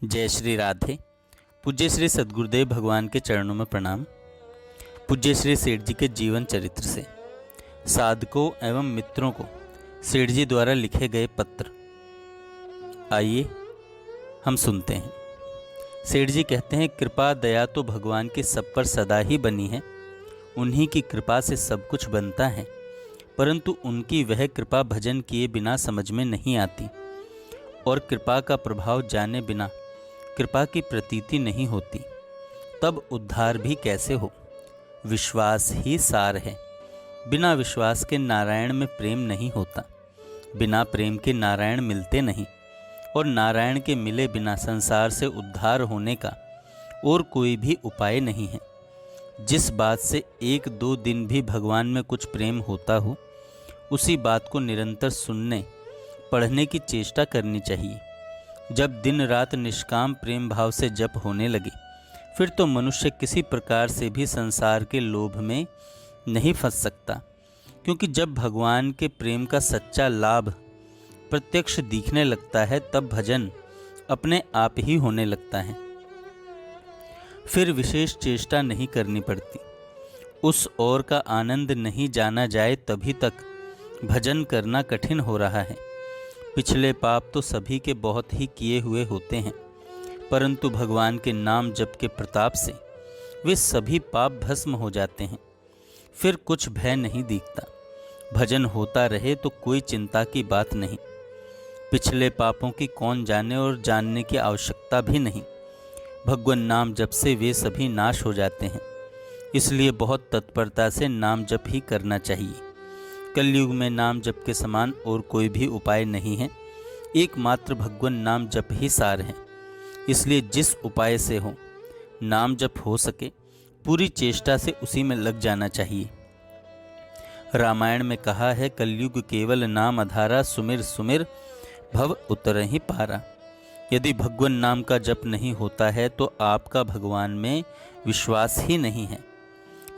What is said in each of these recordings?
जय श्री राधे। पूज्य श्री सद्गुरुदेव भगवान के चरणों में प्रणाम। पूज्य श्री सेठ जी के जीवन चरित्र से साधकों एवं मित्रों को सेठ जी द्वारा लिखे गए पत्र। आइए हम सुनते हैं। सेठ जी कहते हैं, कृपा दया तो भगवान की सब पर सदा ही बनी है। उन्हीं की कृपा से सब कुछ बनता है, परंतु उनकी वह कृपा भजन किए बिना समझ में नहीं आती, और कृपा का प्रभाव जाने बिना कृपा की प्रतीति नहीं होती। तब उद्धार भी कैसे हो? विश्वास ही सार है। बिना विश्वास के नारायण में प्रेम नहीं होता, बिना प्रेम के नारायण मिलते नहीं, और नारायण के मिले बिना संसार से उद्धार होने का और कोई भी उपाय नहीं है। जिस बात से एक दो दिन भी भगवान में कुछ प्रेम होता हो, उसी बात को निरंतर सुनने पढ़ने की चेष्टा करनी चाहिए। जब दिन रात निष्काम प्रेम भाव से जप होने लगे, फिर तो मनुष्य किसी प्रकार से भी संसार के लोभ में नहीं फंस सकता, क्योंकि जब भगवान के प्रेम का सच्चा लाभ प्रत्यक्ष दिखने लगता है, तब भजन अपने आप ही होने लगता है। फिर विशेष चेष्टा नहीं करनी पड़ती। उस ओर का आनंद नहीं जाना जाए तभी तक भजन करना कठिन हो रहा है। पिछले पाप तो सभी के बहुत ही किए हुए होते हैं, परंतु भगवान के नाम जप के प्रताप से वे सभी पाप भस्म हो जाते हैं। फिर कुछ भय नहीं दिखता। भजन होता रहे तो कोई चिंता की बात नहीं। पिछले पापों की कौन जाने, और जानने की आवश्यकता भी नहीं। भगवान नाम जप से वे सभी नाश हो जाते हैं। इसलिए बहुत तत्परता से नाम जप ही करना चाहिए। कलयुग में नाम जप के समान और कोई भी उपाय नहीं है। एकमात्र भगवान नाम जप ही सार है। इसलिए जिस उपाय से हो नाम जप हो सके, पूरी चेष्टा से उसी में लग जाना चाहिए। रामायण में कहा है, कलयुग केवल नाम अधारा, सुमिर सुमिर भव उतरहि पारा। यदि भगवान नाम का जप नहीं होता है तो आपका भगवान में विश्वास ही नहीं है,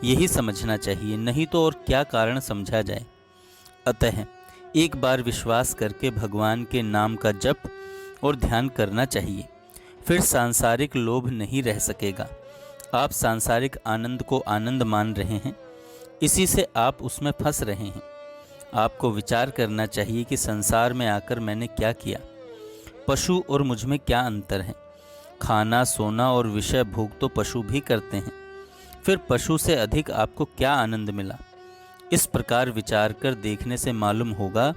यही समझना चाहिए। नहीं तो और क्या कारण समझा जाए। अतः एक बार विश्वास करके भगवान के नाम का जप और ध्यान करना चाहिए। फिर सांसारिक लोभ नहीं रह सकेगा। आप सांसारिक आनंद को आनंद मान रहे हैं, इसी से आप उसमें फंस रहे हैं। आपको विचार करना चाहिए कि संसार में आकर मैंने क्या किया। पशु और मुझ में क्या अंतर है? खाना, सोना और विषय भोग तो पशु भी करते हैं। फिर पशु से अधिक आपको क्या आनंद मिला? इस प्रकार विचार कर देखने से मालूम होगा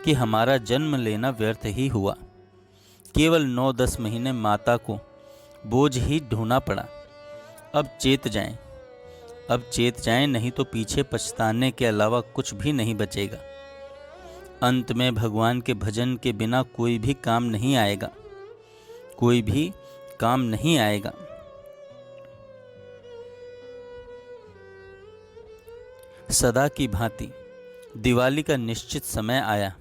कि हमारा जन्म लेना व्यर्थ ही हुआ। केवल 9-10 महीने माता को बोझ ही ढोना पड़ा। अब चेत जाएं, नहीं तो पीछे पछताने के अलावा कुछ भी नहीं बचेगा। अंत में भगवान के भजन के बिना कोई भी काम नहीं आएगा, कोई भी काम नहीं आएगा। सदा की भांति दिवाली का निश्चित समय आया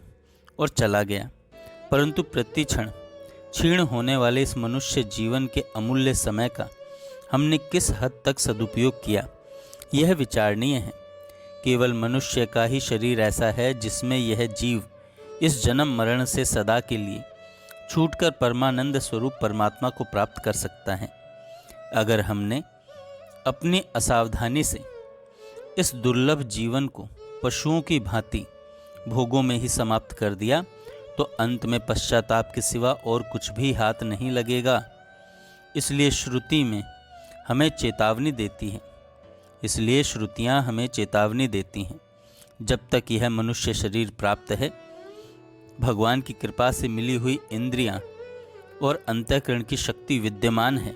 और चला गया, परंतु प्रति क्षण क्षीण होने वाले इस मनुष्य जीवन के अमूल्य समय का हमने किस हद तक सदुपयोग किया, यह विचारणीय है। केवल मनुष्य का ही शरीर ऐसा है जिसमें यह जीव इस जन्म मरण से सदा के लिए छूटकर परमानंद स्वरूप परमात्मा को प्राप्त कर सकता है। अगर हमने अपनी असावधानी से इस दुर्लभ जीवन को पशुओं की भांति भोगों में ही समाप्त कर दिया, तो अंत में पश्चाताप के सिवा और कुछ भी हाथ नहीं लगेगा। इसलिए श्रुतियाँ हमें चेतावनी देती हैं, जब तक यह मनुष्य शरीर प्राप्त है, भगवान की कृपा से मिली हुई इंद्रियां और अंतःकरण की शक्ति विद्यमान है,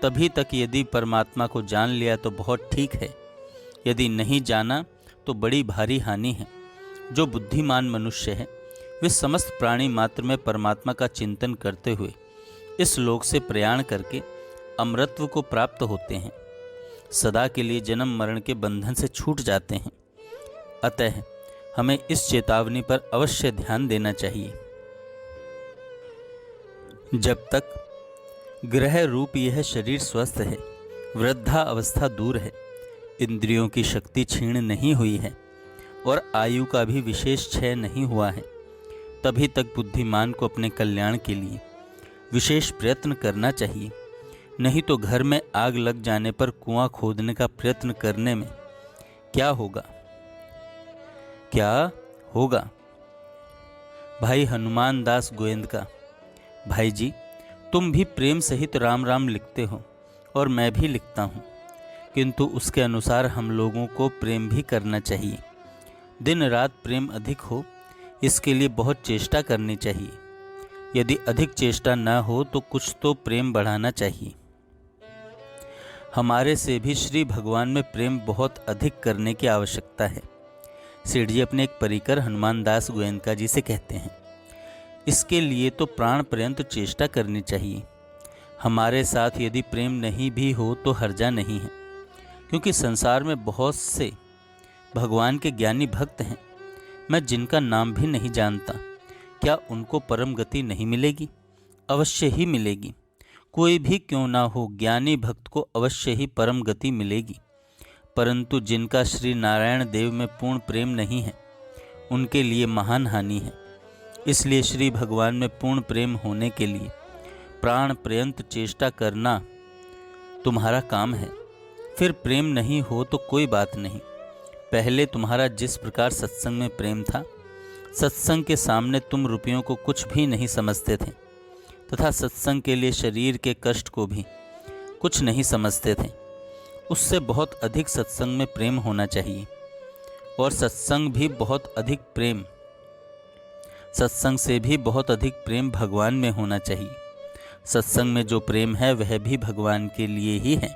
तभी तक यदि परमात्मा को जान लिया तो बहुत ठीक है। यदि नहीं जाना तो बड़ी भारी हानि है। जो बुद्धिमान मनुष्य है, वे समस्त प्राणी मात्र में परमात्मा का चिंतन करते हुए इस लोक से प्रयाण करके अमरत्व को प्राप्त होते हैं, सदा के लिए जन्म मरण के बंधन से छूट जाते हैं। अतः हमें इस चेतावनी पर अवश्य ध्यान देना चाहिए। जब तक ग्रह रूप यह शरीर स्वस्थ है, वृद्धा अवस्था दूर है, इंद्रियों की शक्ति क्षीण नहीं हुई है और आयु का भी विशेष क्षय नहीं हुआ है, तभी तक बुद्धिमान को अपने कल्याण के लिए विशेष प्रयत्न करना चाहिए, नहीं तो घर में आग लग जाने पर कुआं खोदने का प्रयत्न करने में क्या होगा। भाई हनुमान दास गोयंदका, भाई जी तुम भी प्रेम सहित राम राम लिखते हो और मैं भी लिखता हूँ, किंतु उसके अनुसार हम लोगों को प्रेम भी करना चाहिए। दिन रात प्रेम अधिक हो, इसके लिए बहुत चेष्टा करनी चाहिए। यदि अधिक चेष्टा न हो तो कुछ तो प्रेम बढ़ाना चाहिए। हमारे से भी श्री भगवान में प्रेम बहुत अधिक करने की आवश्यकता है। सेठ जी अपने एक परिकर हनुमान दास गोयंदका जी से कहते हैं, इसके लिए तो प्राण पर्यंत चेष्टा करनी चाहिए। हमारे साथ यदि प्रेम नहीं भी हो तो हर्जा नहीं है, क्योंकि संसार में बहुत से भगवान के ज्ञानी भक्त हैं, मैं जिनका नाम भी नहीं जानता। क्या उनको परम गति नहीं मिलेगी? अवश्य ही मिलेगी। कोई भी क्यों ना हो, ज्ञानी भक्त को अवश्य ही परम गति मिलेगी। परंतु जिनका श्री नारायण देव में पूर्ण प्रेम नहीं है, उनके लिए महान हानि है। इसलिए श्री भगवान में पूर्ण प्रेम होने के लिए प्राण पर्यंत चेष्टा करना तुम्हारा काम है। फिर प्रेम नहीं हो तो कोई बात नहीं। पहले तुम्हारा जिस प्रकार सत्संग में प्रेम था, सत्संग के सामने तुम रुपयों को कुछ भी नहीं समझते थे, तथा सत्संग के लिए शरीर के कष्ट को भी कुछ नहीं समझते थे। उससे बहुत अधिक सत्संग में प्रेम होना चाहिए, और सत्संग से भी बहुत अधिक प्रेम भगवान में होना चाहिए। सत्संग में जो प्रेम है वह भी भगवान के लिए ही है,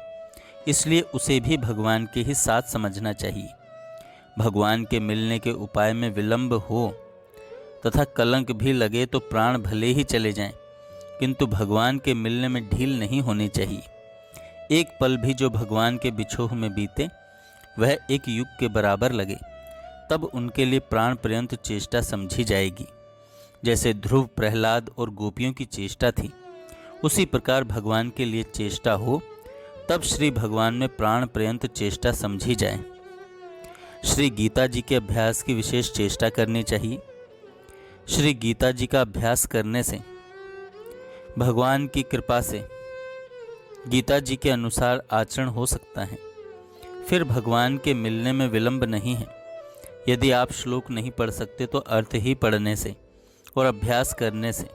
इसलिए उसे भी भगवान के ही साथ समझना चाहिए। भगवान के मिलने के उपाय में विलंब हो तथा कलंक भी लगे तो प्राण भले ही चले जाएं, किंतु भगवान के मिलने में ढील नहीं होनी चाहिए। एक पल भी जो भगवान के बिछोह में बीते वह एक युग के बराबर लगे, तब उनके लिए प्राण पर्यंत चेष्टा समझी जाएगी। जैसे ध्रुव, प्रहलाद और गोपियों की चेष्टा थी, उसी प्रकार भगवान के लिए चेष्टा हो, तब श्री भगवान में प्राण पर्यंत चेष्टा समझी जाए। श्री गीता जी के अभ्यास की विशेष चेष्टा करनी चाहिए। श्री गीता जी का अभ्यास करने से भगवान की कृपा से गीता जी के अनुसार आचरण हो सकता है। फिर भगवान के मिलने में विलंब नहीं है। यदि आप श्लोक नहीं पढ़ सकते तो अर्थ ही पढ़ने से और अभ्यास करने से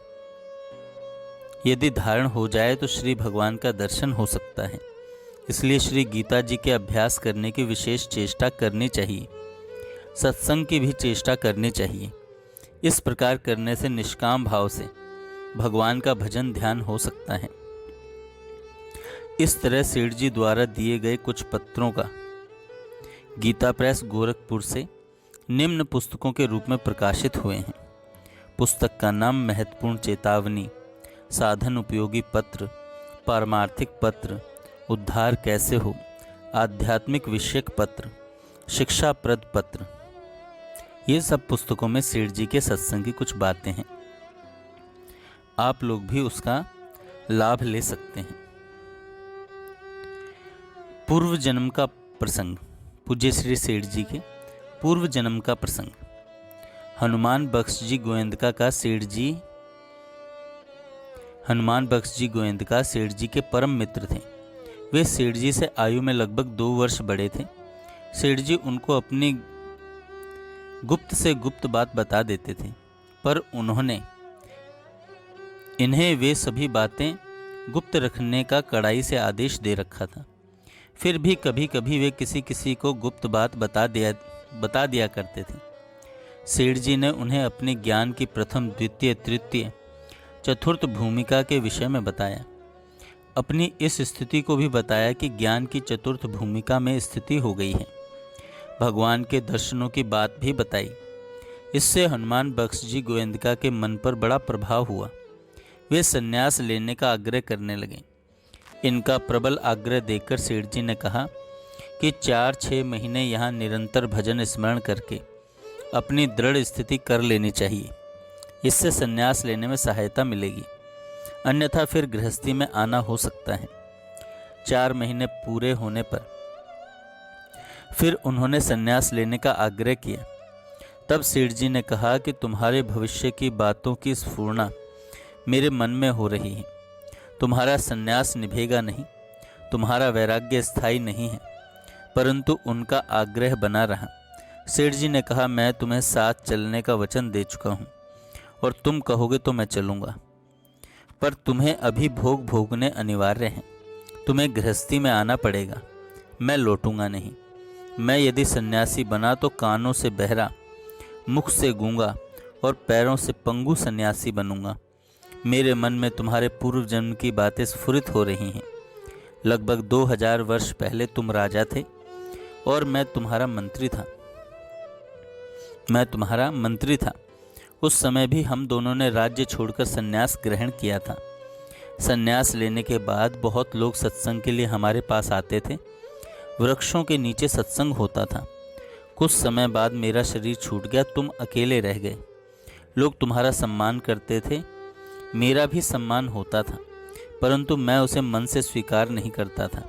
यदि धारण हो जाए तो श्री भगवान का दर्शन हो सकता है। इसलिए श्री गीता जी के अभ्यास करने की विशेष चेष्टा करनी चाहिए। सत्संग की भी चेष्टा करनी चाहिए। इस प्रकार करने से निष्काम भाव से भगवान का भजन ध्यान हो सकता है। इस तरह सेठ जी द्वारा दिए गए कुछ पत्रों का गीता प्रेस गोरखपुर से निम्न पुस्तकों के रूप में प्रकाशित हुए हैं। पुस्तक का नाम महत्वपूर्ण चेतावनी, साधन उपयोगी पत्र, पारमार्थिक पत्र, उद्धार कैसे हो, आध्यात्मिक विषयक पत्र, शिक्षाप्रद पत्र। ये सब पुस्तकों में सेठ जी के सत्संग की कुछ बातें हैं। आप लोग भी उसका लाभ ले सकते हैं। पूर्व जन्म का प्रसंग। पूज्य श्री सेठ जी के पूर्व जन्म का प्रसंग। हनुमान बख्श जी गोयंदका सेठ जी के परम मित्र थे। वे सेठ जी से आयु में लगभग 2 वर्ष बड़े थे। सेठ जी उनको अपनी गुप्त से गुप्त बात बता देते थे, पर उन्होंने इन्हें वे सभी बातें गुप्त रखने का कड़ाई से आदेश दे रखा था। फिर भी कभी कभी वे किसी किसी को गुप्त बात बता दिया करते थे। सेठ जी ने उन्हें अपने ज्ञान की प्रथम, द्वितीय, तृतीय, चतुर्थ भूमिका के विषय में बताया। अपनी इस स्थिति को भी बताया कि ज्ञान की चतुर्थ भूमिका में स्थिति हो गई है। भगवान के दर्शनों की बात भी बताई। इससे हनुमान बख्श जी गोयंदका के मन पर बड़ा प्रभाव हुआ। वे संन्यास लेने का आग्रह करने लगे। इनका प्रबल आग्रह देखकर सेठ जी ने कहा कि 4-6 महीने यहाँ निरंतर भजन स्मरण करके अपनी दृढ़ स्थिति कर लेनी चाहिए। इससे संन्यास लेने में सहायता मिलेगी, अन्यथा फिर गृहस्थी में आना हो सकता है। 4 महीने पूरे होने पर फिर उन्होंने संन्यास लेने का आग्रह किया। तब सेठ जी ने कहा कि तुम्हारे भविष्य की बातों की स्फुरना मेरे मन में हो रही है। तुम्हारा संन्यास निभेगा नहीं, तुम्हारा वैराग्य स्थायी नहीं है। परंतु उनका आग्रह बना रहा। सेठ जी ने कहा, मैं तुम्हें साथ चलने का वचन दे चुका हूँ और तुम कहोगे तो मैं चलूँगा, पर तुम्हें अभी भोग भोगने अनिवार्य हैं। तुम्हें गृहस्थी में आना पड़ेगा। मैं लौटूंगा नहीं। मैं यदि सन्यासी बना तो कानों से बहरा, मुख से गूंगा और पैरों से पंगु सन्यासी बनूंगा। मेरे मन में तुम्हारे पूर्व जन्म की बातें स्फुरित हो रही हैं। लगभग 2000 वर्ष पहले तुम राजा थे और मैं तुम्हारा मंत्री था। उस समय भी हम दोनों ने राज्य छोड़कर सन्यास ग्रहण किया था। सन्यास लेने के बाद बहुत लोग सत्संग के लिए हमारे पास आते थे। वृक्षों के नीचे सत्संग होता था। कुछ समय बाद मेरा शरीर छूट गया, तुम अकेले रह गए। लोग तुम्हारा सम्मान करते थे, मेरा भी सम्मान होता था, परंतु मैं उसे मन से स्वीकार नहीं करता था।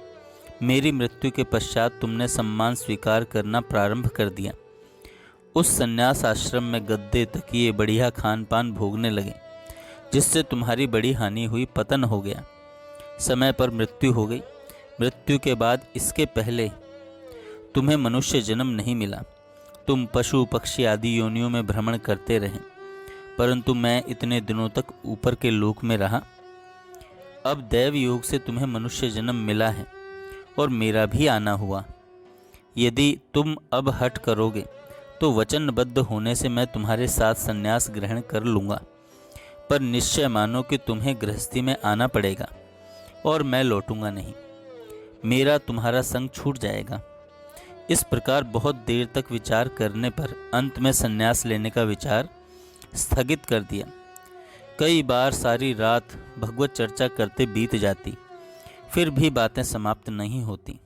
मेरी मृत्यु के पश्चात तुमने सम्मान स्वीकार करना प्रारंभ कर दिया। उस सन्यास आश्रम में गद्दे, तकिए, बढ़िया खान पान भोगने लगे, जिससे तुम्हारी बड़ी हानि हुई, पतन हो गया। समय पर मृत्यु हो गई। मृत्यु के बाद, इसके पहले तुम्हें मनुष्य जन्म नहीं मिला। तुम पशु पक्षी आदि योनियों में भ्रमण करते रहे, परंतु मैं इतने दिनों तक ऊपर के लोक में रहा। अब दैव योग से तुम्हें मनुष्य जन्म मिला है और मेरा भी आना हुआ। यदि तुम अब हठ करोगे तो वचनबद्ध होने से मैं तुम्हारे साथ संन्यास ग्रहण कर लूँगा, पर निश्चय मानो कि तुम्हें गृहस्थी में आना पड़ेगा और मैं लौटूंगा नहीं। मेरा तुम्हारा संग छूट जाएगा। इस प्रकार बहुत देर तक विचार करने पर अंत में संन्यास लेने का विचार स्थगित कर दिया। कई बार सारी रात भगवत चर्चा करते बीत जाती, फिर भी बातें समाप्त नहीं होती।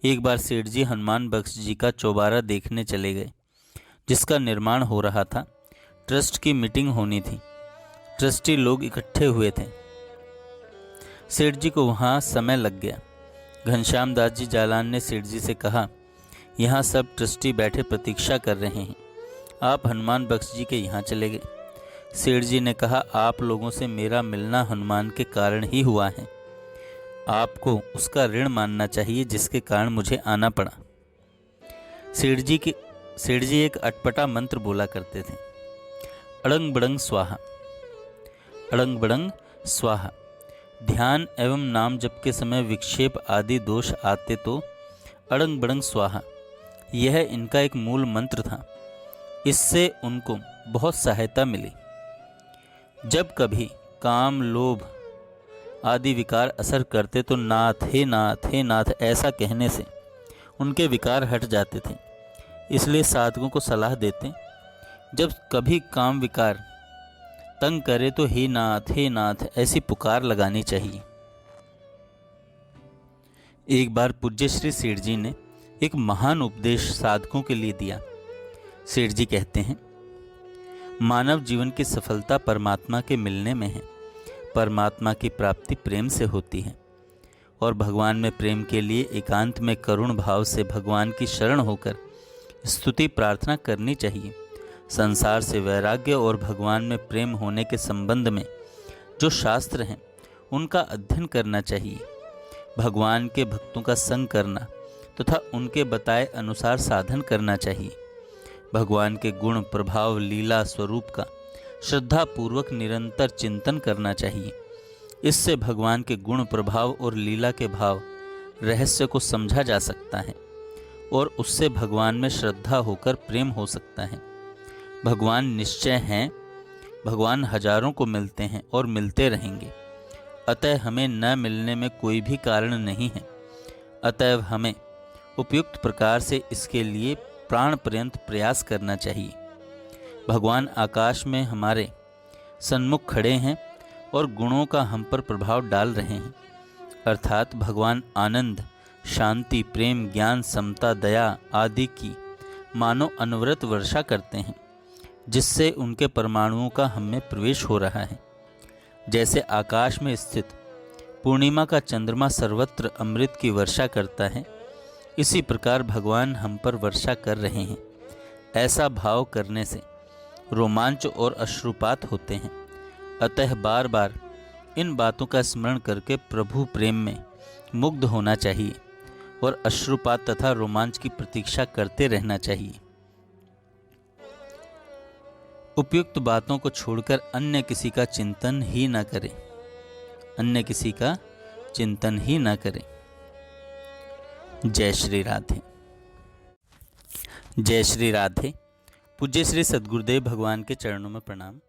एक बार सेठ जी हनुमान बख्श जी का चौबारा देखने चले गए, जिसका निर्माण हो रहा था। ट्रस्ट की मीटिंग होनी थी। ट्रस्टी लोग इकट्ठे हुए थे। सेठ जी को वहाँ समय लग गया। घनश्याम दास जी जालान ने सेठ जी से कहा, यहाँ सब ट्रस्टी बैठे प्रतीक्षा कर रहे हैं, आप हनुमान बख्श जी के यहाँ चले गए। सेठ जी ने कहा, आप लोगों से मेरा मिलना हनुमान के कारण ही हुआ है। आपको उसका ऋण मानना चाहिए जिसके कारण मुझे आना पड़ा। सेठ जी एक अटपटा मंत्र बोला करते थे, अड़ंग बड़ंग स्वाहा, अड़ंग बड़ंग स्वाहा। ध्यान एवं नाम जप के समय विक्षेप आदि दोष आते तो अड़ंग बड़ंग स्वाहा, यह इनका एक मूल मंत्र था। इससे उनको बहुत सहायता मिली। जब कभी काम, लोभ आदि विकार असर करते तो नाथ हे नाथ हे नाथ ऐसा कहने से उनके विकार हट जाते थे। इसलिए साधकों को सलाह देते, जब कभी काम विकार तंग करे तो हे नाथ ऐसी पुकार लगानी चाहिए। एक बार पूज्य श्री सेठ जी ने एक महान उपदेश साधकों के लिए दिया। सेठ जी कहते हैं, मानव जीवन की सफलता परमात्मा के मिलने में है। परमात्मा की प्राप्ति प्रेम से होती है और भगवान में प्रेम के लिए एकांत में करुण भाव से भगवान की शरण होकर स्तुति प्रार्थना करनी चाहिए। संसार से वैराग्य और भगवान में प्रेम होने के संबंध में जो शास्त्र हैं उनका अध्ययन करना चाहिए। भगवान के भक्तों का संग करना तथा उनके बताए अनुसार साधन करना चाहिए। भगवान के गुण, प्रभाव, लीला स्वरूप का श्रद्धापूर्वक निरंतर चिंतन करना चाहिए। इससे भगवान के गुण, प्रभाव और लीला के भाव रहस्य को समझा जा सकता है और उससे भगवान में श्रद्धा होकर प्रेम हो सकता है। भगवान निश्चय हैं, भगवान हजारों को मिलते हैं और मिलते रहेंगे, अतः हमें न मिलने में कोई भी कारण नहीं है। अतएव हमें उपयुक्त प्रकार से इसके लिए प्राण पर्यंत प्रयास करना चाहिए। भगवान आकाश में हमारे सन्मुख खड़े हैं और गुणों का हम पर प्रभाव डाल रहे हैं, अर्थात भगवान आनंद, शांति, प्रेम, ज्ञान, समता, दया आदि की मानो अनवरत वर्षा करते हैं, जिससे उनके परमाणुओं का हम में प्रवेश हो रहा है। जैसे आकाश में स्थित पूर्णिमा का चंद्रमा सर्वत्र अमृत की वर्षा करता है, इसी प्रकार भगवान हम पर वर्षा कर रहे हैं। ऐसा भाव करने से रोमांच और अश्रुपात होते हैं। अतः बार बार इन बातों का स्मरण करके प्रभु प्रेम में मुग्ध होना चाहिए और अश्रुपात तथा रोमांच की प्रतीक्षा करते रहना चाहिए। उपयुक्त बातों को छोड़कर अन्य किसी का चिंतन ही न करें। अन्य किसी का चिंतन ही न करें। जय श्री राधे। जय श्री राधे। पूज्य श्री सद्गुरुदेव भगवान के चरणों में प्रणाम।